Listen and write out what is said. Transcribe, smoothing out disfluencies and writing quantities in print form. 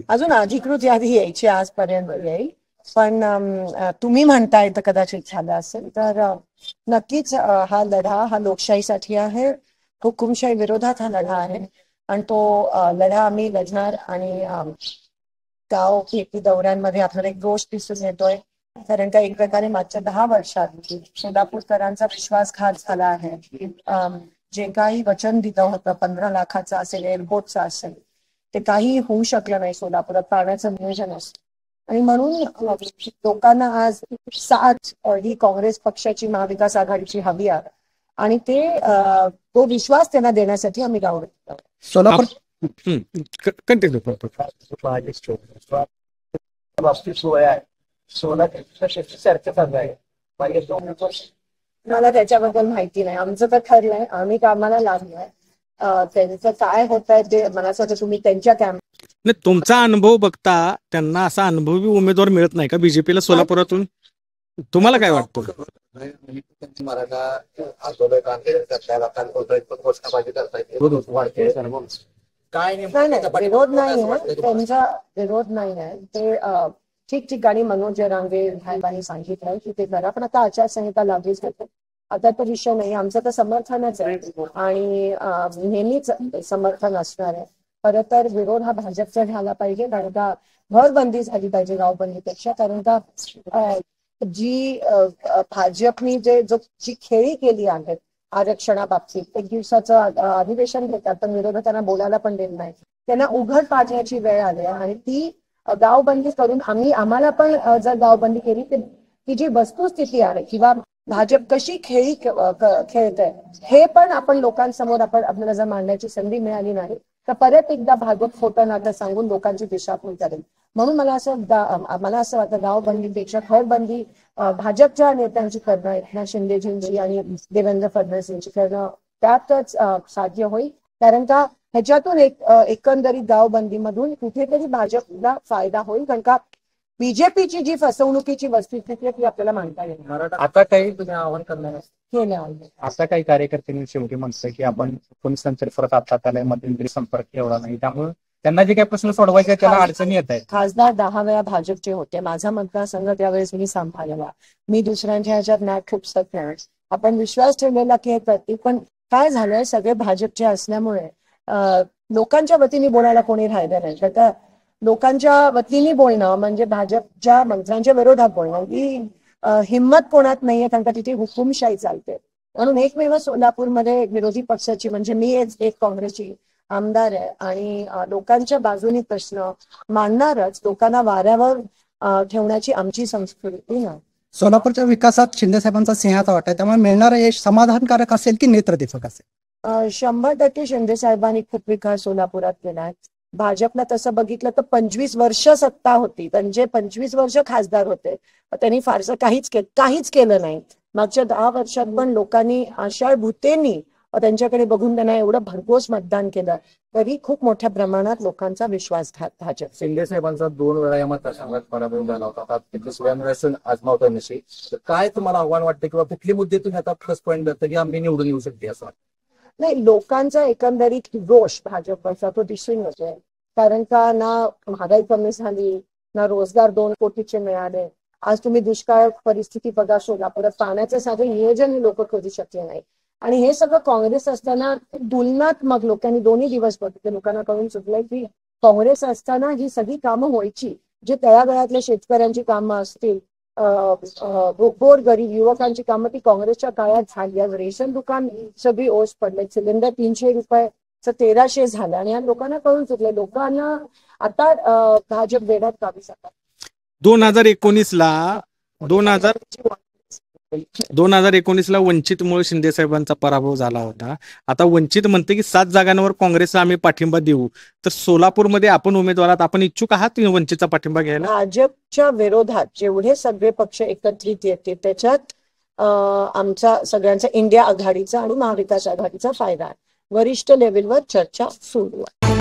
अजून अधिकृत यादी यायची आजपर्यंत येईल, पण तुम्ही म्हणताय तर कदाचित झालं असेल. तर नक्कीच हा लढा हा लोकशाहीसाठी आहे, हुकुमशाही विरोधात हा लढा आहे आणि तो लढा आम्ही लढणार. आणि गाव भेटी दौऱ्यांमध्ये आपल्याला एक दोष दिसून येतोय, कारण का एक प्रकारे मागच्या 10 वर्षात सोलापूरकरांचा विश्वासघात झाला आहे. जे काही वचन दिलं होतं 15 लाखाचं असेल, एअरपोर्टचं असेल, ते काही होऊ शकलं नाही. सोलापुरात पाण्याचं नियोजन असतं आणि म्हणून लोकांना आज साथ ही काँग्रेस पक्षाची, महाविकास आघाडीची हवी आहे आणि ते तो विश्वास त्यांना देण्यासाठी आम्ही गाव भेटतो. सोलापूर मला त्याच्याबद्दल माहिती नाही. आमचं तर ठरलंय, आम्ही कामाला लागलोय. त्यांचं काय होत आहे ते मला असं वाटतं तुम्ही त्यांच्या नाही, तुमचा अनुभव बघता त्यांना असा अनुभवी उमेदवार मिळत नाही का बीजेपीला सोलापुरातून? तुम्हाला काय वाटतं? विरोध नाही आहे, त्यांचा विरोध नाही आहे. ते ठिकठिकाणी मनोज जरांगे साहेबांनी सांगितलं की ते करा, पण आता आचारसंहिता लागलीच होते. आता तो विषय नाही. आमचं तर समर्थनच आहे आणि नेहमीच समर्थन असणार आहे. खरं तर विरोध हा भाजपचा झाला पाहिजे, कारण का घरबंदी झाली पाहिजे गावबंदीपेक्षा. कारण का जी भाजपनी जी खेळी केली आहे आरक्षणाबाबतीत, एक दिवसाचं अधिवेशन घेतात पण विरोधकांना बोलायला पण देत नाही. त्यांना उघड पाडण्याची वेळ आली आणि ती गावबंदी करून आम्हाला पण जर गावबंदी केली तर ती जी वस्तुस्थिती आहे किंवा भाजप कशी खेळी खेळते हे पण आपण लोकांसमोर आपल्याला जर मांडण्याची संधी मिळाली नाही तर परत एकदा भाजप खोटं नाटक सांगून लोकांची दिशाभूल करेल. म्हणून मला असं वाटतं गावबंदीपेक्षा घरबंदी भाजपच्या नेत्यांची करणं, एकनाथ शिंदेजींची आणि देवेंद्र फडणवीस यांची करणं त्यातच साध्य होईल. कारण का ह्याच्यातून एकंदरीत गावबंदीमधून कुठेतरी भाजपला फायदा होईल, कारण का बीजेपीची जी फसवणुकीची वस्तुस्थिती ती आपल्याला मांडता येईल. आता काही तुम्ही आवाहन करणार असा काही कार्यकर्त्यांनी शेवटी म्हणतं की आपण पोलिसांच्या परत आता त्याला मध्यंतरी संपर्क ठेवला नाही, त्यामुळे त्यांना जे काही प्रश्न सोडवायचे त्याला अडचणी येत आहेत. खासदार 10 वेळा भाजपचे होते. माझा मतदारसंघ त्यावेळेस मी सांभाळला. मी दुसऱ्यांच्या ह्याच्यात नाक खुपसत नाही. आपण विश्वास ठेवलेला की हे करतील, पण काय झालंय सगळे भाजपचे असल्यामुळे लोकांच्या वतीने बोलायला कोणी राहिलं नाही. तर लोकांच्या वतीने बोलणं म्हणजे भाजपच्या मंत्र्यांच्या विरोधात बोलणं ही हिंमत कोणात नाहीये, कारण का तिथे हुकुमशाही चालते. म्हणून एकमेव सोलापूरमध्ये विरोधी पक्षाची म्हणजे मी एक काँग्रेसची आमदार आहे आणि लोकांच्या बाजूने प्रश्न मांडणारच, लोकांना वाऱ्यावर ठेवण्याची आमची संस्कृती नाही. सोलापूरच्या विकासात शिंदे साहेबांचा सिंहाचा वाटा आहे, त्यामुळे मिळणारं यश समाधानकारक असेल की नेत्रदीपक असेल? 100% शिंदे साहेबांनी खूप विकास सोलापुरात केलाय. भाजपला तसं बघितलं तर 25 वर्ष सत्ता होती, म्हणजे 25 वर्ष खासदार होते, त्यांनी फारसं काहीच केलं नाही. मागच्या 10 वर्षात पण लोकांनी आषाढ भूतेनी त्यांच्याकडे बघून त्यांना एवढं भरघोस मतदान केलं, तरी खूप मोठ्या प्रमाणात लोकांचा विश्वासघात भाजप. शिंदे साहेबांचा 2 वेळा या मतदारसंघात पराभव झाला होता. दुसऱ्या आजमावता नशी, काय तुम्हाला आव्हान वाटतं किंवा कुठले मुद्दे तुम्ही आता प्लस पॉईंट देतं की आम्ही निवडून येऊ शकते असं वाटतं? नाही, लोकांचा एकंदरीत रोष भाजपचा तो दिसून येतोय. कारण का ना महागाई कमी झाली, ना रोजगार 2 कोटीचे मिळाले. आज तुम्ही दुष्काळ परिस्थिती बघा सोलापुरात, पाण्याचं साधं नियोजन हे लोक करू शकले नाही. आणि हे सगळं काँग्रेस असताना तुलनात्मक लोकांनी दोन्ही दिवस बघितले, लोकांना कळून चुकलंय की काँग्रेस असताना ही सगळी कामं व्हायची. जे तळागाळातल्या शेतकऱ्यांची कामं असतील, गोर गरीब युवकांची कामं, ती काँग्रेसच्या काळात झाली. आज रेशन दुकान सगळी ओस पडले, सिलेंडर 300 रुपये 1300 झालं आणि या लोकांना कळून चुकले. लोकांना आता भाजप वेड्यात काढू शकतात. 2019ला वंचितमुळे शिंदे साहेबांचा पराभव झाला होता. आता वंचित म्हणते की 7 जागांवर काँग्रेसला आम्ही पाठिंबा देऊ, तर सोलापूरमध्ये आपण उमेदवारात आपण इच्छुक आहात वंचितचा पाठिंबा घ्यायला? भाजपच्या विरोधात जेवढे सगळे पक्ष एकत्रित येते त्याच्यात आमचा सगळ्यांचा इंडिया आघाडीचा आणि महाविकास आघाडीचा फायदा आहे. वरिष्ठ लेव्हलवर चर्चा सुरू आहे.